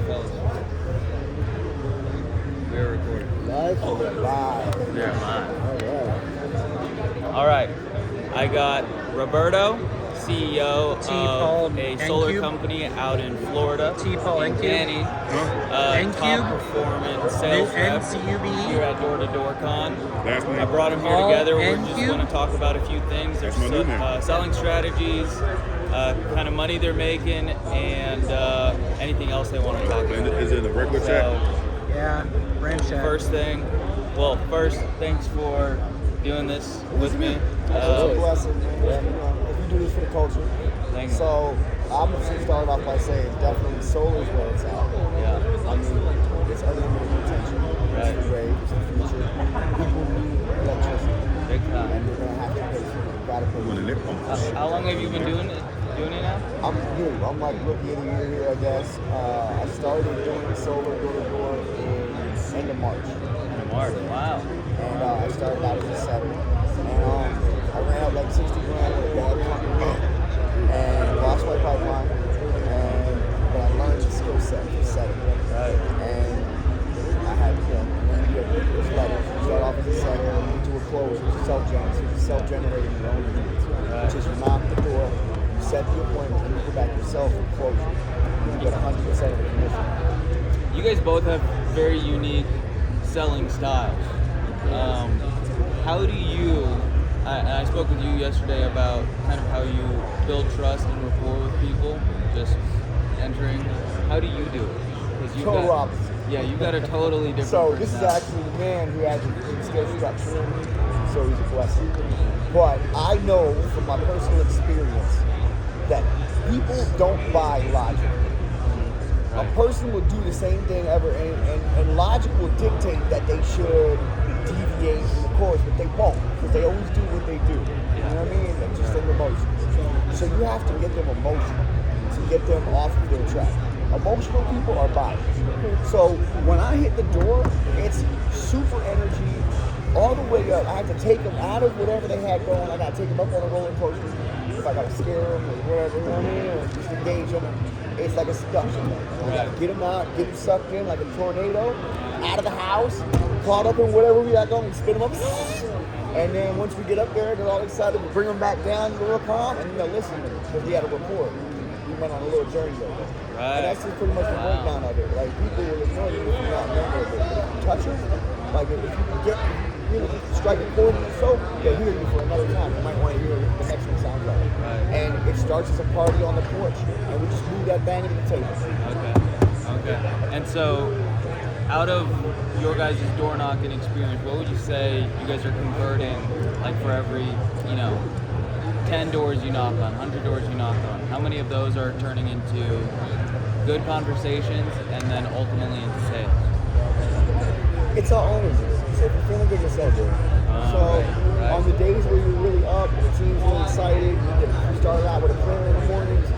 fellas? We're recording. Live? Live. They're live. All right. All right. I got Roberto, CEO of a solar company out in Florida. And Dani, top performance sales rep here at Door to Door Con. I brought them here together. We're just going to talk about a few things. There's selling strategies, kind of money they're making, and anything else they want to talk about. Is it a regular chat? Yeah, brand chat. First, thanks for doing this with me. It's a blessing, man. If you do this for the culture. Thank you. So I'm going to start off by saying definitely solar is where it's at. Yeah. I mean, it's unlimited potential. Right. It's great. It's the future. People need electricity. Big time. And they're going to have to pay for it. You got to pay for it. How long have you been doing it now? I'm new. I'm like rookie of the year here, I guess. I started doing solar door-to-door in end of March. March, wow. And I started out as a setter. And I ran out like 60 grand with a bad company and lost my pipeline. But I learned the skill set for setting. Right. And I had this level. You start off as a setter, you do a close, which is self-generating your own units. Right. Which is you knock the door, you set the appointment, and you go back yourself and close it. You get 100% of the commission. You guys both have very unique selling styles. How do you, and I spoke with you yesterday about kind of how you build trust and rapport with people, just entering. How do you do it? Because you Total opposite. Yeah, you got a totally different So this is actually the man who has the skill structure, so he's a blessing. But I know from my personal experience that people don't buy logic. Right. A person will do the same thing ever, and logic will dictate that they should deviate from the course, but they won't, because they always do what they do. You know what I mean? They're just in emotions. So you have to get them emotional to get them off of their track. Emotional people are biased. So when I hit the door, it's super energy all the way up. I have to take them out of whatever they had going. I got to take them up on a roller coaster. If I got to scare them or whatever, you know what I mean? Or just engage them. It's like a seduction. I got to get them out, get them sucked in like a tornado, out of the house, caught up in whatever we got going, we spin them up. And then once we get up there, they're all excited. We bring them back down, a little calm, and they'll listen to me because we had a rapport. We went on a little journey over. Right. And that's just pretty much the breakdown of it. Like, people will ignore you if you're not memorable. But if you touch them, like if you can get, strike a chord in the soul, they'll hear you for another time. You might want to hear what the next one sounds like. Right. And it starts as a party on the porch, and we just move that bang to the table. Okay. And so, out of your guys' door knocking experience, what would you say you guys are converting, like for every, 10 doors you knock on, 100 doors you knock on? How many of those are turning into good conversations and then ultimately into sales? It's all energy. So if you're feeling good, you'll sell good. Right. On the days where you're really up, the team's really excited, you started out with a prayer in the mornings,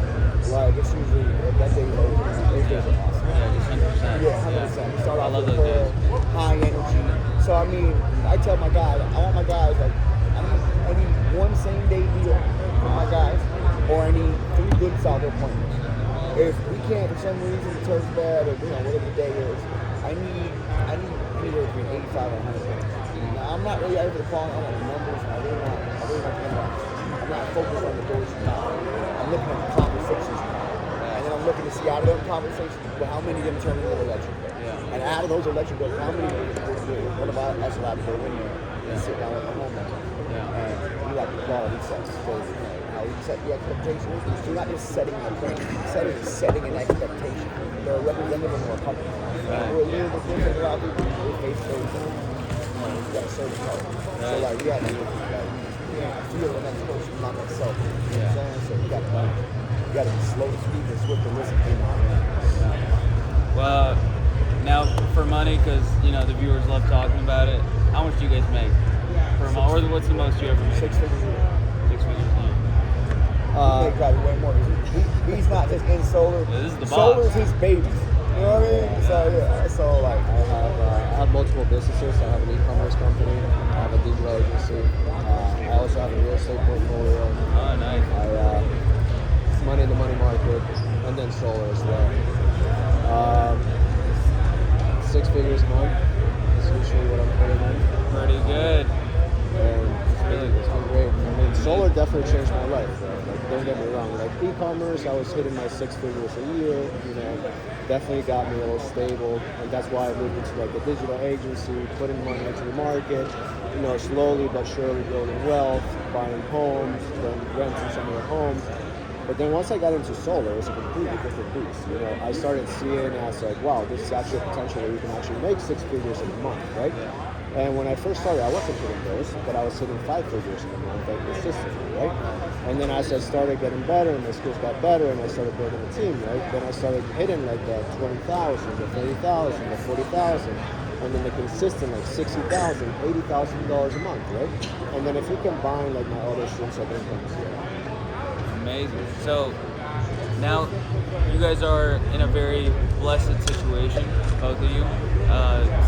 like it's usually that day over. Those days are awesome. Yeah, 100%. Yeah, 100%. You start I off love with those prayer, days. high energy. So I mean, I tell my guys, I want my guys like, I need one same day deal for my guys, or I need 3 good solid appointments. If we can't, for some reason, the turf's bad, or whatever the day is, I need anywhere between 85 and 100 points. Now, I'm not really out for the call. I want the numbers. I really want the impact. I'm not focused on the doors now. I'm looking at the conversations now. And then I'm looking to see out of those conversations, well, how many of them turn into electric bills. Yeah. And out of those electric bills, how many one of us allowed to go in there and sit down with the homeowner. And we like the quality sets. So, how we set the expectations. So you're not just setting a plan. Setting an expectation. They're a representative of our company. Right. We're a little bit different. A lot of people we're face-to-face. We got a service card. So like we have to feel the next person, not myself. You know what I'm saying? So you got to be slow to speak and swift to listen. Well, now for money, because the viewers love talking about it. How much do you guys make per month, or what's the most you ever make? 6 figures a year. 6 figures a year. He make probably way more. He's not just in solar. Yeah, this is the boss. Solar's his baby. You know what I mean? So yeah, so like I have multiple businesses. I have an e-commerce company. I have a digital agency. I also have a real estate portfolio. Oh, nice. Money in the money market, and then solar as well. 6 figures a month is usually what I'm putting in. Pretty good. And it's been great. I mean, solar definitely changed my life. Right? Like, don't get me wrong. Like e-commerce, I was hitting my 6 figures a year. You know, definitely got me a little stable, and that's why I moved into like a digital agency, putting money into the market. You know, slowly but surely building wealth, buying homes, then renting some of the homes. But then once I got into solar, it was a completely different beast. You know, I started seeing as like, wow, this is actually a potential where you can actually make 6 figures in a month, right? And when I first started, I wasn't hitting those, but I was hitting 5 figures in a month, like consistently, right? And then as I started getting better and my skills got better and I started building a team, right? Then I started hitting like the 20,000, the 30,000, the 40,000. And then the consistent like $60,000, $80,000 a month, right? And then if you combine like my other streams of income, amazing. So now you guys are in a very blessed situation, both of you,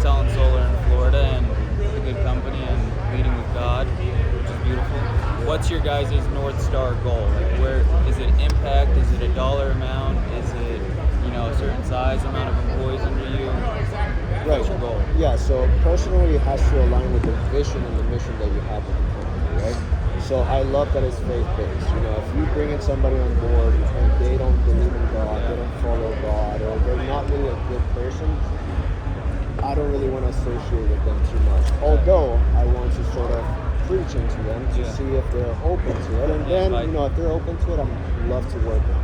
selling solar in Florida and a good company and leading with God, which is beautiful. What's your guys' North Star goal? Like, where is it? Impact? Is it a dollar amount? Is it, you know, a certain size amount of employees under you? Right. What's your goal? Yeah, so personally it has to align with the vision and the mission that you have with the company, right? So I love that it's faith-based. You know, if you bring in somebody on board and they don't believe in God, they don't follow God, or they're not really a good person, I don't really want to associate with them too much. Although I want to sort of preach into them to see if they're open to it. And then, you know, if they're open to it, I'd love to work with them.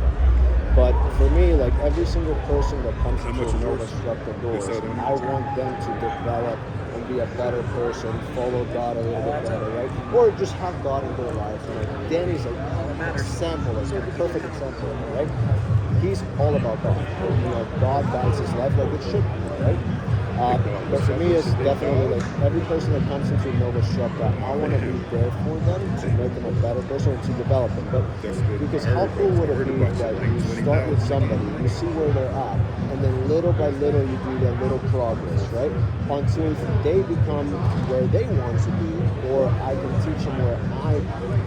But for me, like every single person that comes into the Nova Structa doors, I want them to develop and be a better person, follow God a little bit better, right? Or just have God in their life. You know, Danny's an example, like a perfect example, right? He's all about God. You know, God guides his life like it should be, right? But for me, it's definitely like every person that comes into Nova Structa, I want to be there for them to make them a better person and to develop them. But because how cool would it be that you start with somebody, you see where they're at, and then little by little you do that little progress, right? Until they become where they want to be, or I can teach them where I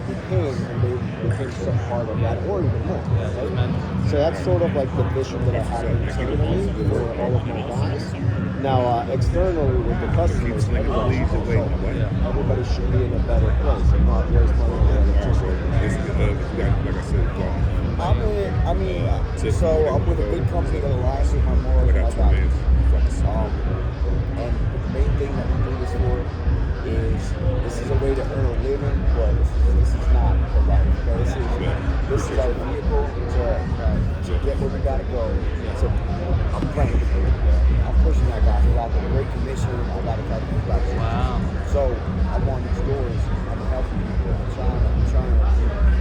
became and they became some part of that, or even more, right? So that's sort of like the vision that I have internally for all of my guys. Now, externally with the customers, everybody should be in a better place and not waste money on so I'm with a big company that aligns with my morals and my values. And the main thing that we do this for is this is a way to earn a living, but this is not the life. Okay? This is our vehicle to get where we gotta go. So I'm playing. I'm pushing that guy. I got a great commission. I got a couple of guys. Wow. So I'm on these doors. I'm helping people. I'm trying.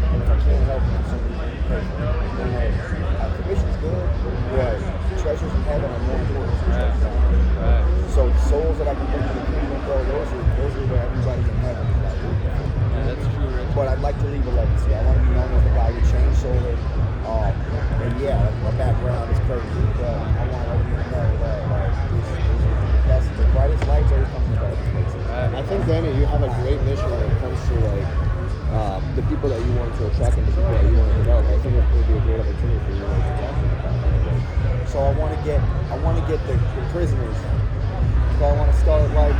And if I can't help them, somebody can pay. Commission's good. Right. Treasures in heaven are more important. Right. So the souls that I can bring to the kingdom, bro, those are where everybody in heaven is like. Yeah, that's true, Rich. But I'd like to leave a legacy. I want to be known as the guy who changed solar. And yeah, my background is crazy. But I want everyone to know that that's the brightest lights always come to the darkest places. I think, Danny, you have a great mission when it comes to like the people that you want to attract and the people that you want to develop. I think it would be a great opportunity for you to talk to them. So I want to get the prisoners. So I want to start like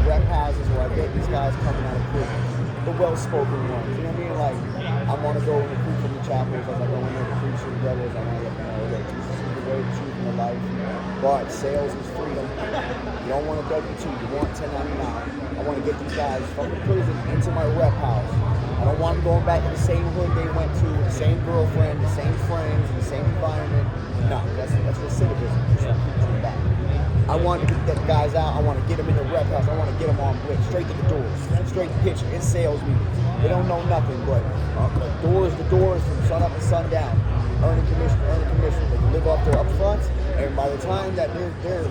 rep houses where I get these guys coming out of prison, the well-spoken ones. You know what I mean? Like I want to go and recruit from the chapels as I go in there to preach to the brothers. I want to let them know that Jesus is the way, the truth, and the life. But sales is freedom. You don't want a W-2. You want 1099. I want to get these guys from the prison into my rep house. I don't want them going back to the same hood they went to, the same girlfriend, the same friends, the same environment. No, that's recidivism. Yeah. Coming back. I want to get the guys out. I want to get them in the rep house. I want to get them on blitz, straight to the doors, straight to pitching. It's sales meetings. They don't know nothing, but doors to doors from sun up to sundown. Earning commission. They can live off their upfronts, and by the time that they're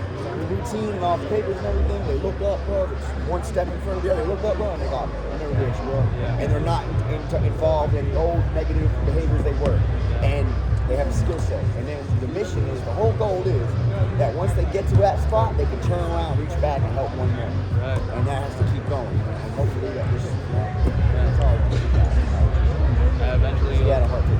routine and off papers and everything, they look up, bro. It's one step in front of the other. They look up, bro, and they're rich, bro. And they're not involved in the old negative behaviors they were. And they have a skill set. And then the mission is, the whole goal is that once they get to that spot, they can turn around, reach back, and help one more. Right. And that has to keep going. And hopefully that this is that's all. Eventually, he had a heart to do.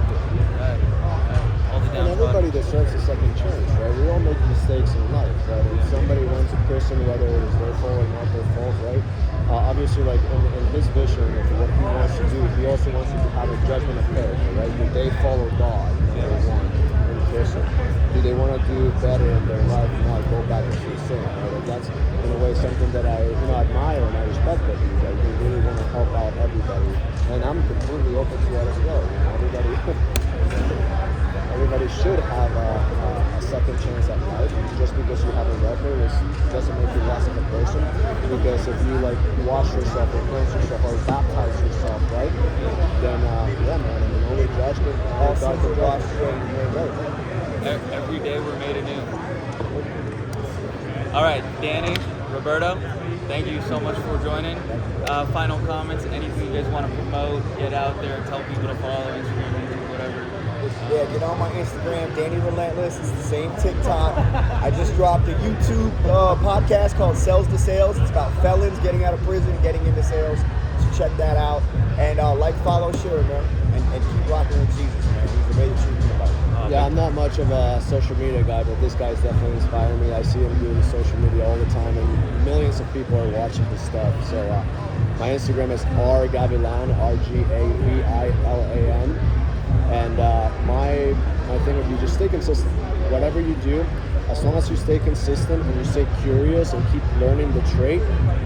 all the And everybody deserves a second chance, right? We all make mistakes. mistakes in life, right? If somebody went to prison, whether it was their fault or not their fault, right? Obviously, like in his vision of what he wants to do, he also wants you to have a judgment of character, right? Do they follow God, number one, in prison? Do they want to do better in their life and not go back into sin, right? And that's, in a way, something that I admire and I respect that you guys. You really want to help out everybody. And I'm completely open to that as well. Everybody should have a second chance at life. Just because you have a record doesn't make you less of a person. Because if you like wash yourself or cleanse yourself or baptize yourself, right? Then yeah, man. I mean, only judgment. All sins are washed away. Every day we're made anew. All right, Dani, Roberto, thank you so much for joining. Final comments, anything you guys want to promote, get out there, tell people to follow Instagram, YouTube, whatever. Yeah, get on my Instagram, Dani Relentlez. It's the same TikTok. I just dropped a YouTube podcast called Sales to Sales. It's about felons getting out of prison, getting into sales. So check that out. And like, follow, share, man. And keep rocking with Jesus, man. He's the way to treat me about it. Yeah, I'm not much of a social media guy, but this guy's definitely inspiring me. I see him doing social media all the time, and millions of people are watching his stuff. So my Instagram is rgavilan, RGAVILAN. And my thing would be just stay consistent. Whatever you do, as long as you stay consistent and you stay curious and keep learning the trait,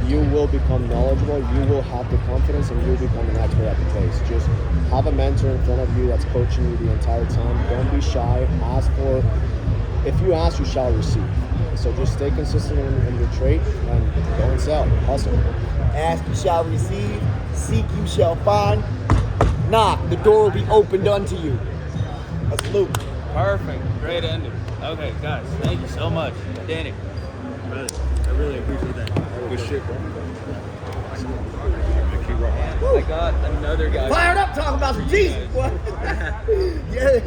you will become knowledgeable, you will have the confidence, and you'll become an expert at the place. Just have a mentor in front of you that's coaching you the entire time. Don't be shy. If you ask, you shall receive. So just stay consistent in your trait and go and sell. Hustle. Ask, you shall receive. Seek, you shall find. Knock, the door will be opened unto you. That's Luke. Perfect. Great ending. Okay, guys, thank you so much. Dani. I really appreciate that. Good shit, bro. I got another guy. Fired up talking about some Jesus. Yeah.